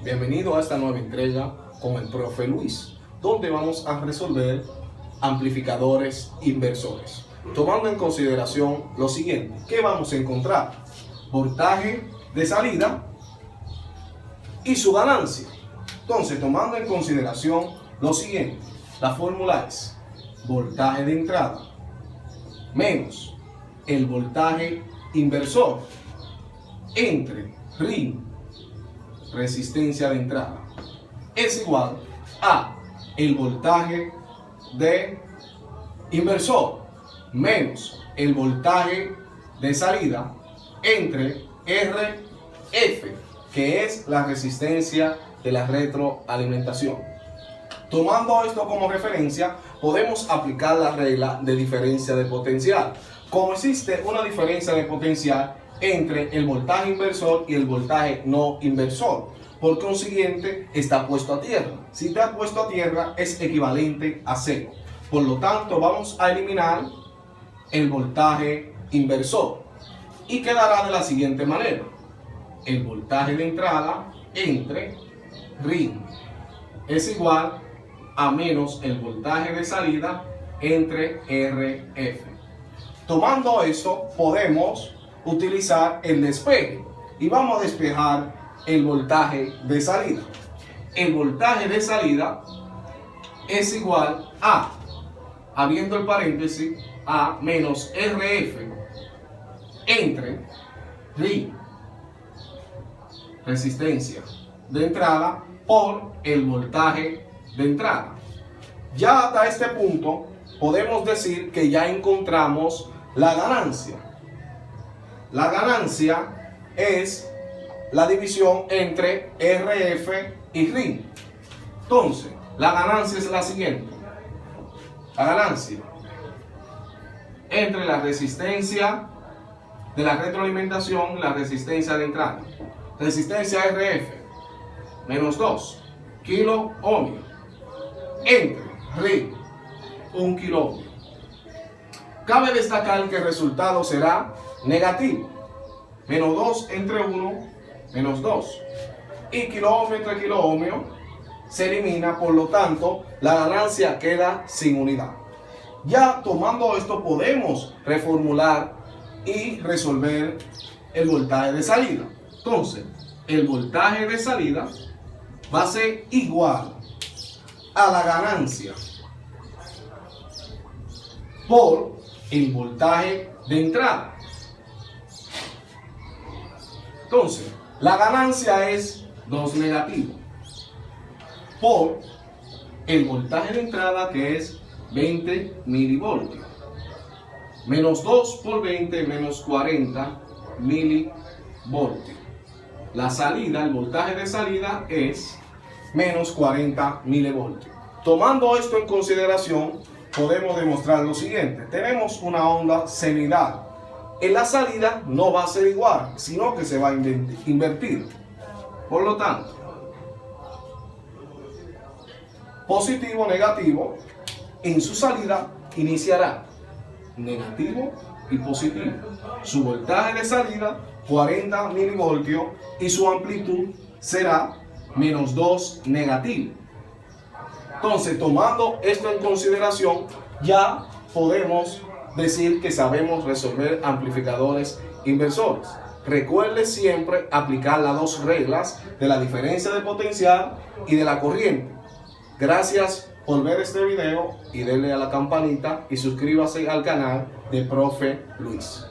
Bienvenido a esta nueva entrega con el profe Luis, donde vamos a resolver amplificadores inversores. Tomando en consideración lo siguiente, ¿qué vamos a encontrar? Voltaje de salida y su ganancia. Entonces, tomando en consideración lo siguiente, la fórmula es voltaje de entrada menos el voltaje inversor entre ring, resistencia de entrada, es igual a el voltaje de inversor menos el voltaje de salida entre RF, que es la resistencia de la retroalimentación. Tomando esto como referencia, podemos aplicar la regla de diferencia de potencial. Como existe una diferencia de potencial entre el voltaje inversor y el voltaje no inversor, por consiguiente está puesto a tierra. Si está puesto a tierra es equivalente a cero. Por lo tanto, vamos a eliminar el voltaje inversor y quedará de la siguiente manera: el voltaje de entrada entre ring es igual a menos el voltaje de salida entre RF. Tomando esto, podemos utilizar el despeje y vamos a despejar el voltaje de salida. El voltaje de salida es igual a, abriendo el paréntesis, a menos RF entre ring, resistencia de entrada, por el voltaje de entrada. Ya hasta este punto podemos decir que ya encontramos la ganancia. La ganancia es la división entre RF y ring. Entonces, la ganancia es la siguiente. La ganancia entre la resistencia de la retroalimentación y la resistencia de entrada. Resistencia RF menos 2 kilo ohmio entre ring 1 kilo ohmio. Cabe destacar que el resultado será negativo. Menos 2 entre 1, menos 2. Y kilo ohmio entre kilo ohmio se elimina, por lo tanto, la ganancia queda sin unidad. Ya tomando esto, podemos reformular y resolver el voltaje de salida. Entonces, el voltaje de salida va a ser igual a la ganancia por el voltaje de entrada. Entonces, la ganancia es 2 negativo por el voltaje de entrada, que es 20 milivoltios, menos 2 por 20, menos 40 milivoltios. La salida, el voltaje de salida es menos 40 milivoltios. Tomando esto en consideración, podemos demostrar lo siguiente. Tenemos una onda semidal. En la salida no va a ser igual, sino que se va a invertir. Por lo tanto, positivo, negativo, en su salida iniciará negativo y positivo. Su voltaje de salida 40 milivoltios y su amplitud será menos 2 negativo. Entonces, tomando esto en consideración, ya podemos decir que sabemos resolver amplificadores inversores. Recuerde siempre aplicar las dos reglas de la diferencia de potencial y de la corriente. Gracias por ver este video y denle a la campanita y suscríbase al canal de Profe Luis.